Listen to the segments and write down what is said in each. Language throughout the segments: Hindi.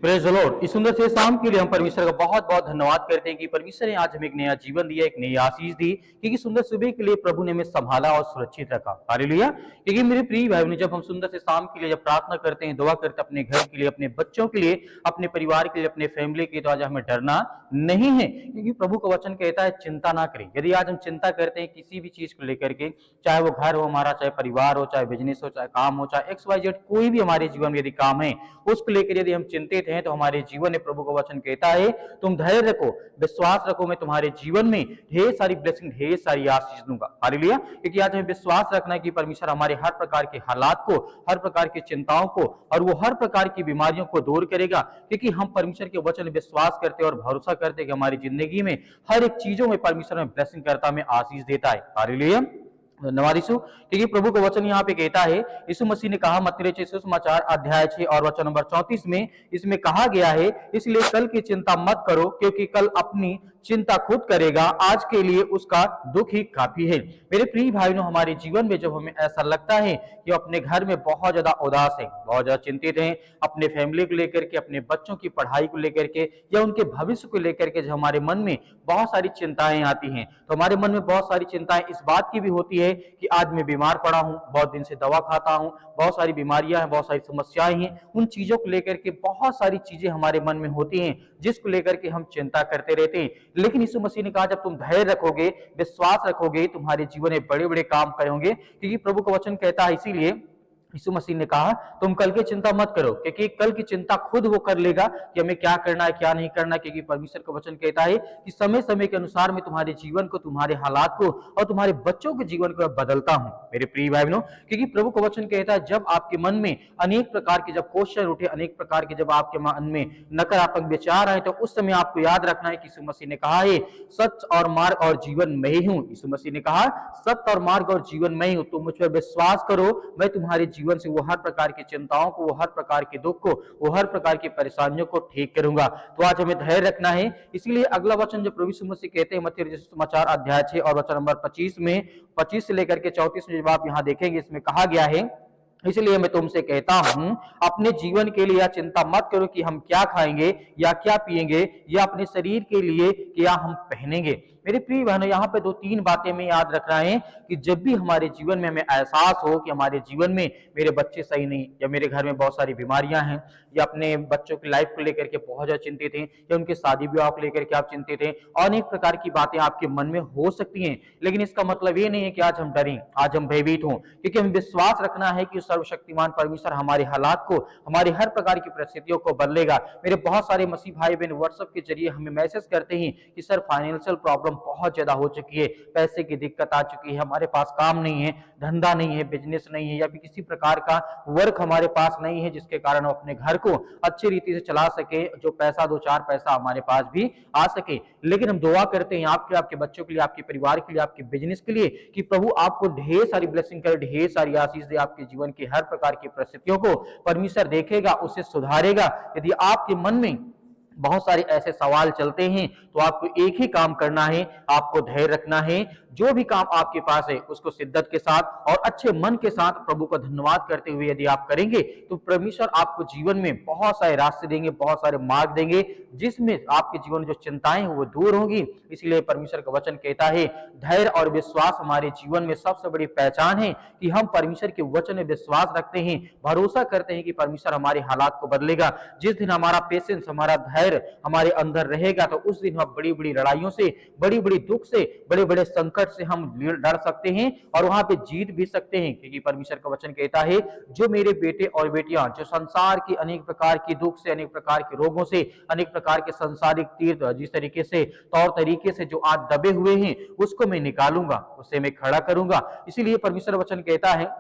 Praise the Lord. इस सुंदर से शाम के लिए हम परमेश्वर का बहुत बहुत धन्यवाद करते हैं कि परमेश्वर ने आज हमें एक नया जीवन दिया, एक नई आशीष दी, क्योंकि सुंदर सुबह के लिए प्रभु ने हमें संभाला और सुरक्षित रखा। हालेलुया। क्योंकि मेरे प्रिय भाई बहनों, जब हम सुंदर से शाम के लिए जब प्रार्थना करते हैं, दुआ करते हैं अपने घर के लिए, अपने बच्चों के लिए, अपने परिवार के लिए, अपने फैमिली के लिए, तो आज हमें डरना नहीं है, क्योंकि प्रभु का वचन कहता है चिंता ना करें। यदि आज हम चिंता करते हैं किसी भी चीज को लेकर के, चाहे वो घर हो हमारा, चाहे परिवार हो, चाहे बिजनेस हो, चाहे काम हो, चाहे XYZ कोई भी हमारे जीवन में यदि काम है, उसको लेकर यदि हम चिंतित हैं, तो हमारे जीवन में प्रभु का वचन कहता है तुम धैर्य रखो, विश्वास रखो, मैं तुम्हारे जीवन में ढेर सारी ब्लेसिंग, ढेर सारी आशीष दूंगा। हालेलुया। क्योंकि आज हमें विश्वास रखना है कि परमेश्वर हमारे हर प्रकार के हालात को, हर प्रकार की चिंताओं को और वो हर प्रकार की बीमारियों को दूर करेगा, क्योंकि हम परमेश्वर के वचन विश्वास करते और भरोसा करते कि हमारी जिंदगी में हर एक चीजों में परमेश्वर हमें ब्लेसिंग करता, हमें आशीष देता है। हालेलुया। धन्यवाद यीशु। क्योंकि प्रभु का वचन यहाँ पे कहता है, यीशु मसीह ने कहा मत्ती रचित सुसमाचार अध्याय 6 और वचन नंबर 34 में, इसमें कहा गया है, इसलिए कल की चिंता मत करो, क्योंकि कल अपनी चिंता खुद करेगा, आज के लिए उसका दुख ही काफी है। मेरे प्रिय भाइयों, हमारे जीवन में जब हमें ऐसा लगता है कि अपने घर में बहुत ज्यादा उदास है, बहुत ज्यादा चिंतित हैं, अपने फैमिली को लेकर के, अपने बच्चों की पढ़ाई को लेकर के या उनके भविष्य को लेकर के, जब हमारे मन में बहुत सारी चिंताएं आती हैं, तो हमारे मन में बहुत सारी चिंताएं इस बात की भी होती है कि आज मैं बीमार पड़ा हूं, बहुत दिन से दवा खाता हूं, बहुत सारी बीमारियां हैं, बहुत सारी समस्याएं हैं, उन चीजों को लेकर के बहुत सारी चीजें हमारे मन में होती हैं, जिसको लेकर के हम चिंता करते रहते हैं। लेकिन यीशु मसीह ने कहा जब तुम धैर्य रखोगे, विश्वास रखोगे, तुम्हारे जीवन में बड़े बड़े काम करोगे, क्योंकि प्रभु का वचन कहता है, इसीलिए यीशु मसीह ने कहा तुम कल की चिंता मत करो, क्योंकि कल की चिंता खुद वो कर लेगा कि हमें क्या करना है, क्या नहीं करना, क्योंकि परमेश्वर का वचन कहता है कि समय समय के अनुसार मैं तुम्हारे जीवन को, तुम्हारे हालात को और तुम्हारे बच्चों के जीवन को बदलता हूं। मेरे प्रिय भाई बहनों, क्योंकि प्रभु का वचन कहता है जब आपके मन में अनेक प्रकार के जब क्वेश्चन उठे, अनेक प्रकार के जब आपके मन में नकारात्मक विचार आए, तो उस समय आपको याद रखना है कि यीशु मसीह ने कहा है सच और मार्ग और जीवन मैं ही हूं। यीशु मसीह ने कहा सत्य और मार्ग और जीवन मैं ही हूं, तुम मुझ पर विश्वास करो, मैं तुम्हारे जीवन से वो हर प्रकार की चिंताओं को, वो हर प्रकार के दुख को, वो हर प्रकार की परेशानियों को ठीक करूंगा। तो आज हमें धैर्य रखना है। इसलिए अगला वचन जो प्रभु यीशु मसीह कहते हैं मत्ती रचित सुसमाचार अध्याय 6 और वचन नंबर 25 में, 25 से लेकर के 34 में जब आप यहां देखेंगे, इसमें कहा गया है, इसलिए मैं तुमसे कहता हूं अपने जीवन के लिए चिंता मत करो कि हम क्या खाएंगे या क्या पिएंगे, या अपने शरीर के लिए क्या हम पहनेंगे। मेरे प्रिय बहनों, यहाँ पे 2-3 बातें में याद रखना है कि जब भी हमारे जीवन में हमें एहसास हो कि हमारे जीवन में मेरे बच्चे सही नहीं, या मेरे घर में बहुत सारी बीमारियां हैं, या अपने बच्चों की लाइफ को लेकर के बहुत ज्यादा चिंतित हैं, या उनके शादी विवाह को लेकर के आप चिंतित हैं, अनेक प्रकार की बातें आपके मन में हो सकती हैं, लेकिन इसका मतलब ये नहीं है कि आज हम डरें, आज हम भयभीत हों, क्योंकि हमें विश्वास रखना है कि सर्वशक्तिमान परमेश्वर हमारे हालात को, हमारे हर प्रकार की परिस्थितियों को बदलेगा। मेरे बहुत सारे मसीह भाई बहन व्हाट्सएप के जरिए हमें मैसेज करते हैं कि सर फाइनेंशियल प्रॉब्लम बहुत ज्यादा हो चुकी है, पैसे की दिक्कत आ चुकी है, हमारे पास काम नहीं है, धंधा नहीं है, बिजनेस नहीं है, या फिर किसी प्रकार का वर्क हमारे पास नहीं है जिसके कारण हम अपने घर को अच्छी रीति से चला सके, जो पैसा 2-4 पैसा हमारे पास भी आ सके। लेकिन हम दुआ करते हैं आपके, आपके बच्चों के लिए, आपके परिवार के लिए, आपके बिजनेस के लिए, कि प्रभु आपको ढेर सारी ब्लेसिंग करे, ढेर सारी आशीष दे, आपके जीवन की हर प्रकार की परिस्थितियों को परमेश्वर देखेगा, उसे सुधारेगा। यदि आपके मन में बहुत सारे ऐसे सवाल चलते हैं, तो आपको एक ही काम करना है, आपको धैर्य रखना है, जो भी काम आपके पास है उसको शिद्दत के साथ और अच्छे मन के साथ प्रभु का धन्यवाद करते हुए यदि आप करेंगे, तो परमेश्वर आपको जीवन में बहुत सारे रास्ते देंगे, बहुत सारे मार्ग देंगे, जिसमें आपके जीवन में जो चिंताएं हैं वो दूर होंगी। इसलिए परमेश्वर का वचन कहता है धैर्य और विश्वास हमारे जीवन में सबसे बड़ी पहचान है, कि हम परमेश्वर के वचन में विश्वास रखते हैं, भरोसा करते हैं कि परमेश्वर हमारे हालात को बदलेगा। जिस दिन हमारा पेशेंस, हमारा धैर्य हमारे अंदर रहेगा, तो उस दिन हम बड़ी बड़ी लड़ाइयों से, बड़ी बड़ी दुख से, बड़े बड़े संकट से हम लड़ सकते हैं और वहां पे जीत भी सकते हैं। क्योंकि परमेश्वर का वचन कहता है जो मेरे बेटे और बेटियां जो संसार की अनेक प्रकार की दुख से, अनेक प्रकार के रोगों से, अनेक प्रकार के संसारिक तीर्थ जिस तरीके से, तौर तरीके से जो आज दबे हुए हैं, उसको मैं निकालूंगा, उसे मैं खड़ा करूंगा। इसीलिए परमेश्वर वचन कहता है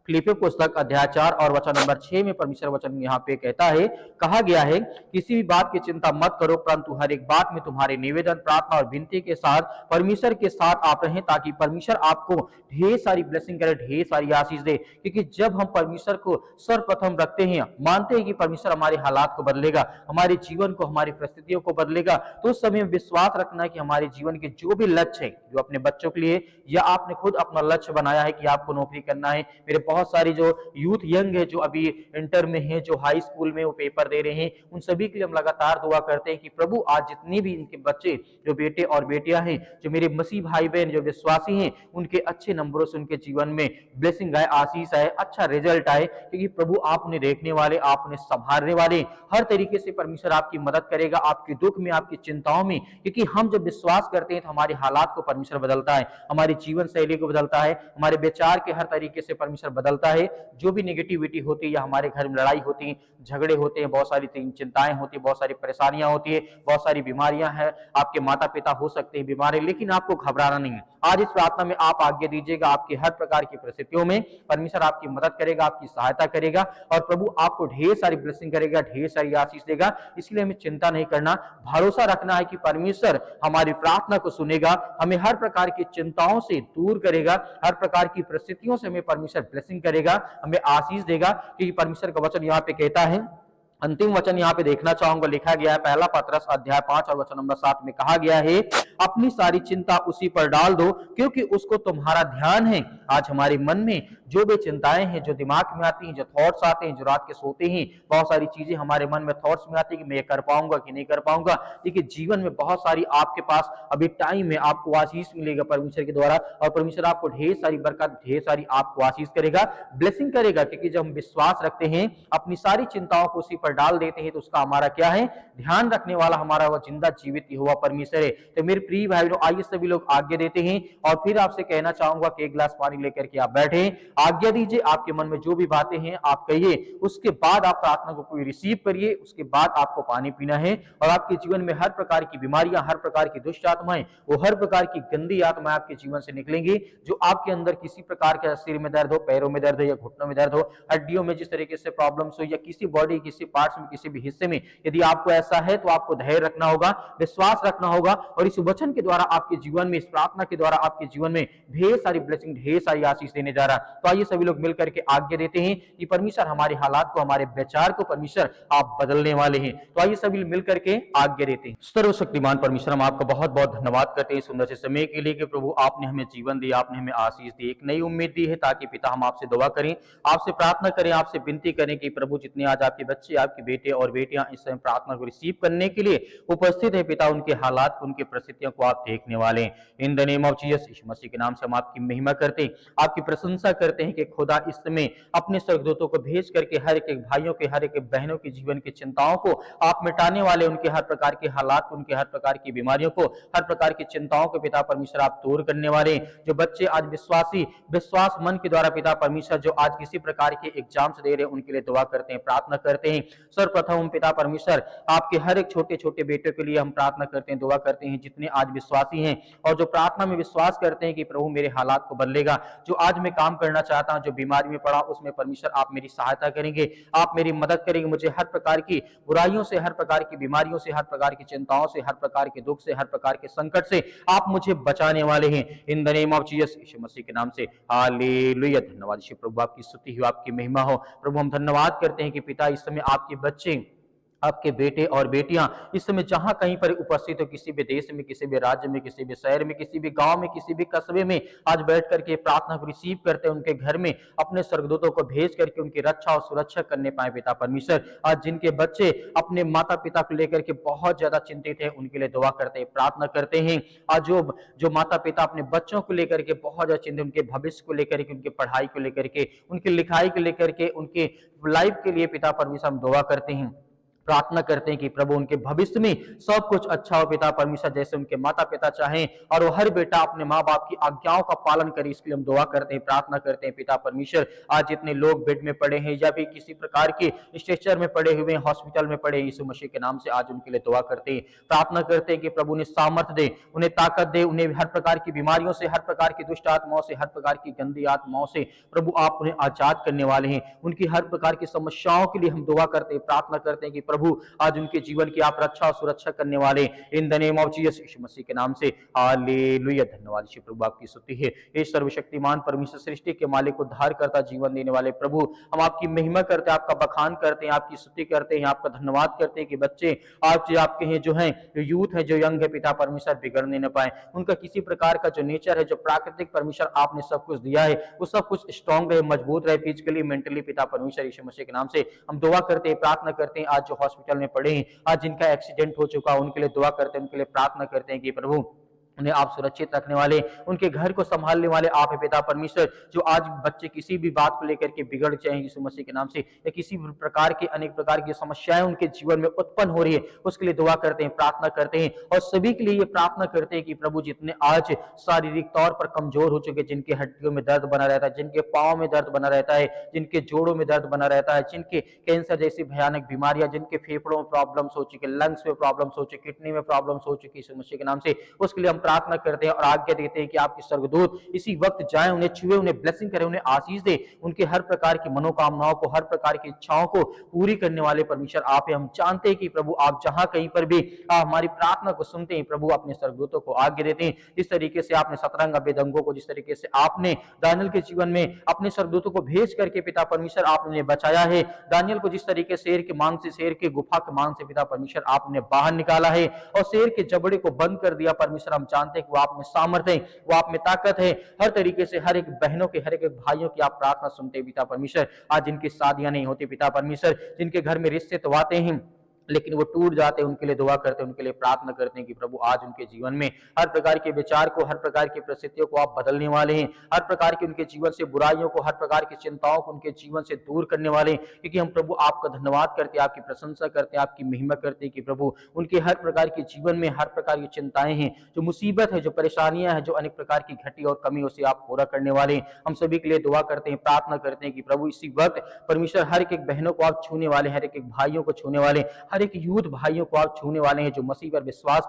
फिलिपियों पुस्तक अध्याय 4 और वचन नंबर 6 में परमेश्वर वचन यहाँ पे कहता है, कहा गया है किसी भी बात की चिंता मत करो, परंतु हर एक बात में तुम्हारे निवेदन, प्रार्थना और विनती के साथ परमेश्वर के साथ आप रहें, ताकि परमेश्वर आपको ढेर सारी ब्लेसिंग करे, ढेर सारी आशीष दे। क्योंकि जब हम परमेश्वर को सर्वप्रथम रखते हैं, मानते हैं कि परमेश्वर हमारे हालात को बदलेगा, हमारे जीवन को, हमारी परिस्थितियों को बदलेगा, तो उस समय विश्वास रखना है कि हमारे जीवन के जो भी लक्ष्य है, जो अपने बच्चों के लिए या आपने खुद अपना लक्ष्य बनाया है कि आपको नौकरी करना है, मेरे बहुत सारे जो यूथ यंग है, जो अभी इंटर में है, जो हाई स्कूल में वो पेपर दे रहे हैं, उन सभी के लिए हम लगातार दुआ करते हैं कि प्रभु आज जितने भी इनके बच्चे, जो बेटे और बेटियां हैं, जो मेरे मसीह भाई बहन जो विश्वासी हैं, उनके अच्छे नंबरों से उनके जीवन में ब्लेसिंग आए, आशीष आए, अच्छा रिजल्ट आए, क्योंकि प्रभु आप उन्हें देखने वाले, आप उन्हें संभालने वाले, हर तरीके से परमेश्वर आपकी मदद करेगा, आपके दुख में, आपकी चिंताओं में, क्योंकि हम जब विश्वास करते हैं तो हमारे हालात को परमेश्वर बदलता है, हमारी जीवन शैली को बदलता है, हमारे विचार के हर तरीके से परमेश्वर बदलता है। जो भी नेगेटिविटी होती है या हमारे घर में लड़ाई होती है, झगड़े होते हैं, बहुत सारी चिंताएं होती है, बहुत सारी परेशानियां होती है, बहुत सारी बीमारियां हैं, आपके माता पिता हो सकते हैं बीमार, लेकिन आपको घबराना नहीं है। आज इस प्रार्थना में आप आज्ञा दीजिएगा, आपकी हर प्रकार की परिस्थितियों में परमेश्वर आपकी मदद करेगा, आपकी सहायता करेगा, और प्रभु आपको ढेर सारी ब्लेसिंग करेगा, ढेर सारी आशीष देगा। इसलिए हमें चिंता नहीं करना, भरोसा रखना है कि परमेश्वर हमारी प्रार्थना को सुनेगा, हमें हर प्रकार की चिंताओं से दूर करेगा, हर प्रकार की परिस्थितियों से हमें परमेश्वर ब्लेसिंग करेगा, हमें आशीष देगा। क्योंकि परमेश्वर का वचन यहाँ पे कहता है, अंतिम वचन यहाँ पे देखना चाहूंगा, लिखा गया है पहला पतरस अध्याय 5 और वचन नंबर 7 में कहा गया है, अपनी सारी चिंता उसी पर डाल दो क्योंकि उसको तुम्हारा ध्यान है। आज हमारे मन में जो भी चिंताएं हैं, जो दिमाग में आती हैं, जो थॉट्स आते हैं, जो रात के सोते हैं, बहुत सारी चीजें हमारे मन में थॉट्स में आती है कि मैं ये कर पाऊंगा कि नहीं कर पाऊंगा। देखिए जीवन में बहुत सारी आपके पास अभी टाइम है, आपको आशीष मिलेगा परमेश्वर के द्वारा, और परमेश्वर आपको ढेर सारी बरकत, ढेर सारी आपको आशीष करेगा, ब्लेसिंग करेगा। क्योंकि जब हम विश्वास रखते हैं, अपनी सारी चिंताओं को उसी पर डाल देते हैं, तो उसका हमारा क्या है, ध्यान रखने वाला हमारा वो जिंदा जीवित हुआ परमेश्वर है। तो मेरे प्रिय भाई लोग, आइए सभी लोग आज्ञा देते हैं, और फिर आपसे कहना चाहूंगा कि एक गिलास पानी लेकर के आप बैठे, आज्ञा दीजिए, आपके मन में जो भी बातें हैं आप कहिए, उसके बाद आप प्रार्थना को कोई रिसीव करिए, उसके बाद आपको पानी पीना है, और आपके जीवन में हर प्रकार की बीमारियां, हर प्रकार की दुष्ट आत्माएं, वो हर प्रकार की गंदी आत्माएं आपके जीवन से निकलेंगी। जो आपके अंदर किसी प्रकार के सिर में दर्द हो, पैरों में दर्द हो, या घुटनों में दर्द हो, हड्डियों में जिस तरीके से प्रॉब्लम्स हो, या किसी बॉडी किसी पार्ट्स में किसी भी हिस्से में, यदि आपको ऐसा है तो आपको धैर्य रखना होगा, विश्वास रखना होगा, और इस वचन के द्वारा आपके जीवन में, इस प्रार्थना के द्वारा आपके जीवन में ढेर सारी ब्लेसिंग, ढेर सारी आशीष देने जा रहा है। तो आइए सभी लोग मिलकर के आज्ञा देते हैं कि परमेश्वर हमारे हालात को, हमारे विचार को परमेश्वर आप बदलने वाले हैं। तो आइए सभी मिलकर के आज्ञा देते हैं। सर्वशक्तिमान परमेश्वर, हम आपका बहुत बहुत धन्यवाद करते हैं सुंदर से समय के लिए कि प्रभु आपने हमें जीवन दिया, आपने हमें आशीष दी, एक नई उम्मीद दी है, ताकि पिता हम आपसे दुआ करें, आपसे प्रार्थना करें, आपसे विनती करें कि प्रभु जितने आज आपके बच्चे, आपके बेटे और बेटियां इस समय प्रार्थना को रिसीव करने के लिए उपस्थित है, पिता उनके हालात को, उनकी परिस्थितियों को आप देखने वाले हैं। In the name of Jesus, यीशु मसीह के नाम से हम आपकी महिमा करते हैं, आपकी प्रशंसा करते हैं कि खुदा इस समय अपने स्वर्गदूतों को भेज करके हर एक भाइयों के, हर एक बहनों के जीवन की चिंताओं को आप मिटाने वाले, उनके हर प्रकार के हालात, उनके हर प्रकार की बीमारियों को, हर प्रकार की चिंताओं को पिता परमेश्वर आप दूर करने वाले। जो बच्चे आज विश्वासी, विश्वास मन के द्वारा पिता परमेश्वर जो आज किसी प्रकार के एग्जाम्स दे रहे हैं, उनके लिए दुआ करते हैं, प्रार्थना करते हैं। सर्वप्रथम पिता परमेश्वर आपके हर एक छोटे छोटे बेटे के लिए हम प्रार्थना करते हैं, दुआ करते हैं, जितने आज विश्वासी हैं और जो प्रार्थना में विश्वास करते हैं कि प्रभु मेरे हालात को बदलेगा, जो आज मैं काम करना चाहता हूं, जो बीमारी में पड़ा उसमें परमेश्वर आप मेरी सहायता करेंगे, आप मेरी मदद करेंगे, मुझे हर प्रकार की बुराइयों से, हर प्रकार की बीमारियों से, हर प्रकार की चिंताओं से, हर प्रकार के दुख से, हर प्रकार के संकट से आप मुझे बचाने वाले हैं। In the name of Jesus, यीशु मसीह के नाम से हालेलुया। धन्यवाद यीशु प्रभु, आपकी स्तुति हो, आपकी महिमा हो। प्रभु हम धन्यवाद करते हैं कि पिता इस समय आपके बच्चे, आपके बेटे और बेटियां इस समय जहां कहीं पर उपस्थित हो, किसी भी देश में, किसी भी राज्य में, किसी भी शहर में, किसी भी गांव में, किसी भी कस्बे में, आज बैठ करके प्रार्थना को रिसीव करते हैं, उनके घर में अपने स्वर्गदूतों को भेज करके उनकी रक्षा और सुरक्षा करने पाए पिता परमेश्वर। आज जिनके बच्चे अपने माता पिता को लेकर के बहुत ज्यादा चिंतित है, उनके लिए दुआ करते हैं, प्रार्थना करते हैं। आज जो माता पिता अपने बच्चों को लेकर के बहुत ज्यादा चिंतित, उनके भविष्य को लेकर के, उनकी पढ़ाई को लेकर के, उनकी लिखाई को लेकर के, उनके लाइफ के लिए पिता परमेश्वर हम दुआ करते हैं, प्रार्थना करते हैं कि प्रभु उनके भविष्य में सब कुछ अच्छा हो पिता परमेश्वर, जैसे उनके माता पिता चाहें, और वो हर बेटा अपने माँ बाप की आज्ञाओं का पालन करे, इसके लिए हम दुआ करते हैं, प्रार्थना करते हैं पिता परमेश्वर। आज जितने लोग बेड में पड़े हैं या भी किसी प्रकार के स्ट्रेचर में पड़े हुए हैं, हॉस्पिटल में पड़े हैं, यीशु मसीह के नाम से आज उनके लिए दुआ करते हैं, प्रार्थना करते हैं कि प्रभु उन्हें सामर्थ्य दे, उन्हें ताकत दे, उन्हें हर प्रकार की बीमारियों से, हर प्रकार की दुष्ट आत्माओं से, हर प्रकार की गंदी आत्माओं से प्रभु आप उन्हें आजाद करने वाले हैं। उनकी हर प्रकार की समस्याओं के लिए हम दुआ करते हैं, प्रार्थना करते हैं कि प्रभु आज उनके जीवन की आप रक्षा और सुरक्षा करने वाले in the name of Jesus यीशु मसीह के नाम से हालेलुया। धन्यवाद यीशु प्रभु, आपकी स्तुति है। हे सर्वशक्तिमान परमेश्वर, सृष्टि के मालिक, उद्धार करता, जीवन देने वाले प्रभु, हम आपकी महिमा करते हैं, आपका बखान करते हैं, आपकी स्तुति करते हैं, आपका धन्यवाद करते हैं कि बच्चे आज जो आपके हैं, जो हैं, जो यूथ है, जो यंग है पिता परमेश्वर, बिगड़ने न पाए। उनका किसी प्रकार का जो नेचर है, जो प्राकृतिक परमेश्वर आपने सब कुछ दिया है, वो सब कुछ स्ट्रांग रहे, मजबूत रहे, फिजिकली मेंटली पिता परमेश्वर यीशु मसीह के नाम से हम दुआ करते हैं, प्रार्थना करते हैं। आज जो हॉस्पिटल में पड़े हैं, आज जिनका एक्सीडेंट हो चुका, उनके लिए दुआ करते हैं, उनके लिए प्रार्थना करते हैं कि प्रभु उन्हें आप सुरक्षित रखने वाले, उनके घर को संभालने वाले आप है पिता परमेश्वर। जो आज बच्चे किसी भी बात को लेकर के बिगड़ जाए यीशु मसीह के नाम से, या किसी भी प्रकार की अनेक प्रकार की समस्याएं उनके जीवन में उत्पन्न हो रही है, उसके लिए दुआ करते हैं, प्रार्थना करते हैं। और सभी के लिए ये प्रार्थना करते हैं कि प्रभु जितने आज शारीरिक तौर पर कमजोर हो चुके, जिनके हड्डियों में दर्द बना रहता है, जिनके पाँव में दर्द बना रहता है, जिनके जोड़ों में दर्द बना रहता है, जिनके कैंसर जैसी भयानक बीमारियां, जिनके फेफड़ों में प्रॉब्लम्स हो चुके, लंग्स में प्रॉब्लम्स हो चुकी, किडनी में प्रॉब्लम्स हो चुकी यीशु मसीह के नाम से, उसके लिए हम प्रार्थना करते हैं और आज्ञा देते हैं कि आपके स्वर्गदूत इसी वक्त जाएं, उन्हें छुए, उन्हें ब्लेसिंग करें, उन्हें आशीष दे, उनके हर प्रकार की मनोकामनाओं को, हर प्रकार की इच्छाओं को पूरी करने वाले परमेश्वर आप हैं। हम जानते हैं कि प्रभु आप जहां कहीं पर भी हमारी प्रार्थना को सुनते हैं, प्रभु अपने स्वर्गदूतों को आज्ञा देते हैं। जिस तरीके से आपने सतरंग अभेदंगों को, जिस तरीके से आपने दानियल के जीवन में अपने स्वर्गदूतों को भेज करके पिता परमेश्वर आपने उन्हें बचाया है, दानियल को जिस तरीके शेर के मांग से, शेर के गुफा के मांग से पिता परमेश्वर आपने बाहर निकाला है और शेर के जबड़े को बंद कर दिया परमेश्वर, हम जानते हैं कि वो आप में सामर्थ्य है, वो आप में ताकत है। हर तरीके से हर एक बहनों के, हर एक भाइयों की आप प्रार्थना सुनते पिता परमेश्वर। आज जिनकी शादियां नहीं होती पिता परमेश्वर, जिनके घर में रिश्ते तो आते हैं लेकिन वो टूट जाते हैं, उनके लिए दुआ करते हैं, उनके लिए प्रार्थना करते हैं कि प्रभु आज उनके जीवन में हर प्रकार के विचार को, हर प्रकार की परिस्थितियों को आप बदलने वाले हैं, हर प्रकार की उनके जीवन से बुराइयों को, हर प्रकार की चिंताओं को उनके जीवन से दूर करने वाले हैं। क्योंकि हम प्रभु आपका धन्यवाद करते हैं, आपकी प्रशंसा करते हैं, आपकी महिमा करते हैं कि प्रभु उनके हर प्रकार के जीवन में हर प्रकार की चिंताएं हैं, जो मुसीबत है, जो परेशानियां हैं, जो अनेक प्रकार की घटी और कमी, उसे आप पूरा करने वाले हैं। हम सभी के लिए दुआ करते हैं, प्रार्थना करते हैं कि प्रभु इसी वक्त परमेश्वर हर एक बहनों को आप छूने वाले, हर एक भाइयों को छूने वाले, हर एक यूथ भाइयों को आप छूने वाले हैं जो मसीह पर विश्वास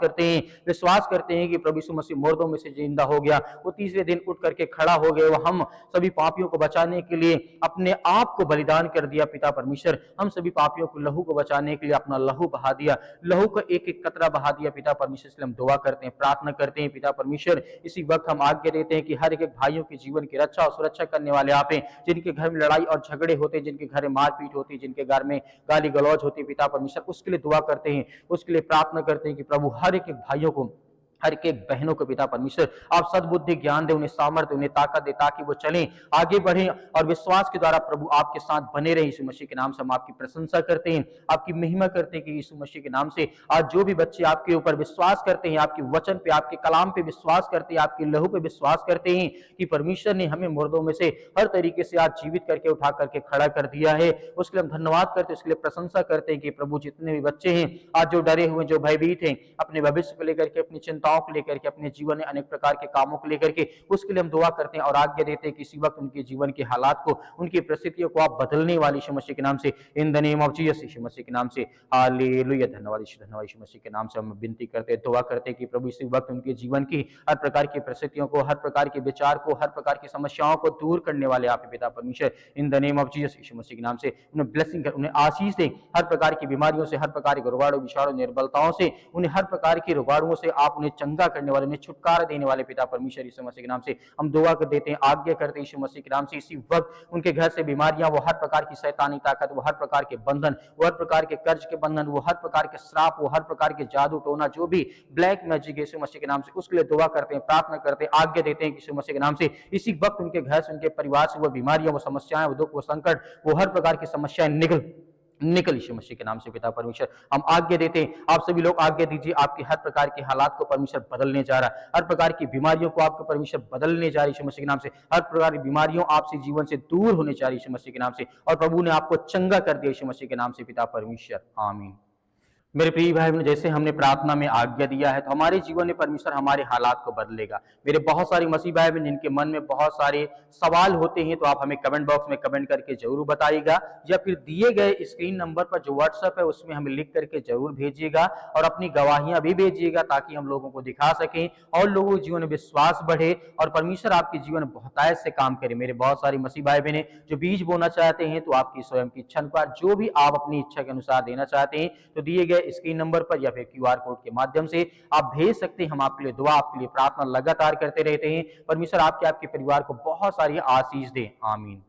करते हैं कि प्रभु यीशु मसीह मुर्दों में से जिंदा हो गया, वो तीसरे दिन उठ करके खड़ा हो गए, वो हम सभी पापियों को बचाने के लिए अपने आप को बलिदान कर दिया पिता परमेश्वर। हम सभी पापियों को लहू को बचाने के लिए अपना लहू बहा दिया, लहू का एक एक कतरा बहा दिया पिता परमेश्वर। इसलिए हम दुआ करते हैं, प्रार्थना करते हैं पिता परमेश्वर। इसी वक्त हम आज्ञा देते हैं कि हर एक भाइयों के जीवन की रक्षा और सुरक्षा करने वाले आप हैं। जिनके घर में लड़ाई और झगड़े होते, जिनके घर में मारपीट होती, जिनके घर में गाली गलौज होती पिता परमेश्वर, उसके लिए दुआ करते हैं, उसके लिए प्रार्थना करते हैं कि प्रभु हर एक भाइयों को, हर एक बहनों को पिता परमेश्वर आप सद्बुद्धि ज्ञान दे, उन्हें सामर्थ्य, उन्हें ताकत दे, ताकि वो चलें, आगे बढ़ें और विश्वास के द्वारा प्रभु आपके साथ बने रहे। यीशु मसीह के नाम से हम आपकी प्रशंसा करते हैं, आपकी महिमा करते हैं कि यीशु मसीह के नाम से आज जो भी बच्चे आपके ऊपर विश्वास करते हैं, आपके वचन पे, आपके कलाम पे विश्वास करते हैं, आपके लहू पे विश्वास करते हैं कि परमेश्वर ने हमें मुर्दों में से हर तरीके से आज जीवित करके उठा करके खड़ा कर दिया है, उसके लिए हम धन्यवाद करते हैं, उसके लिए प्रशंसा करते हैं कि प्रभु जितने भी बच्चे हैं आज जो डरे हुए, जो भयभीत हैं, अपने भविष्य को लेकर के, अपनी चिंताओं को लेकर के, अपने जीवन में अनेक प्रकार के कामों को लेकर के, उसके लिए हम दुआ करते हैं और आज्ञा देते हैं कि इसी वक्त उनके जीवन के हालात को, उनकी परिस्थितियों को आप बदलने वाले यीशु मसीह के नाम से, in the name of Jesus यीशु मसीह के नाम से हालेलुया। धन्यवाद यीशु मसीह के नाम से हम विनती करते हैं, दुआ करते हैं कि प्रभु इसी वक्त उनके जीवन की हर प्रकार की परिस्थितियों को, हर प्रकार के विचार को, हर प्रकार की समस्याओं को दूर करने वाले आप पिता परमेश्वर, in the name of Jesus यीशु मसीह के नाम से उन्हें ब्लेसिंग कर, उन्हें आशीष दे, हर प्रकार की बीमारियों से, हर प्रकार के रोगाणु विषाणु निर्बलताओं से, उन्हें हर प्रकार की रोगाणुओं से आप उन्हें चंगा करने वाले, उन्हें छुटकारा देने वाले पिता परमेश्वर यीशु मसीह के नाम से हम दुआ कर देते हैं, आज्ञा करते हैं यीशु मसीह के नाम से इसी वक्त उनके घर से बीमारियां, वो हर प्रकार की शैतानी ताकत, वो हर प्रकार के बंधन, वो हर प्रकार के कर्ज के बंधन, वो हर प्रकार के श्राप, वो हर प्रकार के जादू टोना, जो भी ब्लैक मैजिक यीशु मसीह के नाम से, उसके लिए दुआ करते हैं, प्रार्थना करते हैं, आज्ञा देते हैं यीशु मसीह के नाम से इसी वक्त उनके घर से, उनके परिवार से वो बीमारियां, वो समस्याएं, वो दुख, वो संकट, वो हर प्रकार की समस्याएं निकल यीशु मसीह के नाम से पिता परमेश्वर हम आज्ञा देते हैं। आप सभी लोग आज्ञा दीजिए, आपके हर प्रकार के हालात को परमेश्वर बदलने जा रहा है, हर प्रकार की बीमारियों को आपके परमेश्वर बदलने जा रही है यीशु मसीह के नाम से, हर प्रकार की बीमारियों आपसे जीवन से दूर होने जा रही है यीशु मसीह के नाम से, और प्रभु ने आपको चंगा कर दिया यीशु मसीह के नाम से पिता परमेश्वर, आमीन। मेरे प्रिय भाई बहन, जैसे हमने प्रार्थना में आज्ञा दिया है तो हमारे जीवन में परमेश्वर हमारे हालात को बदलेगा। मेरे बहुत सारे मसीह भाई बहन जिनके मन में बहुत सारे सवाल होते हैं तो आप हमें कमेंट बॉक्स में कमेंट करके जरूर बताइएगा, या फिर दिए गए स्क्रीन नंबर पर जो व्हाट्सएप है उसमें हमें लिख करके जरूर भेजिएगा और अपनी गवाहियां भी भेजिएगा, ताकि हम लोगों को दिखा सकें और लोगों के जीवन में विश्वास बढ़े और परमेश्वर आपके जीवन में बहुतायत से काम करे। मेरे बहुत सारे मसीह भाई बहन जो बीज बोना चाहते हैं तो आपकी स्वयं की इच्छा अनुसार जो भी आप अपनी इच्छा के अनुसार देना चाहते हैं तो दिए गए स्क्रीन नंबर पर या फिर क्यूआर कोड के माध्यम से आप भेज सकते हैं। हम आपके लिए दुआ, आपके लिए प्रार्थना लगातार करते रहते हैं। परमेश्वर आपके आपके परिवार को बहुत सारी आशीष दे। आमीन।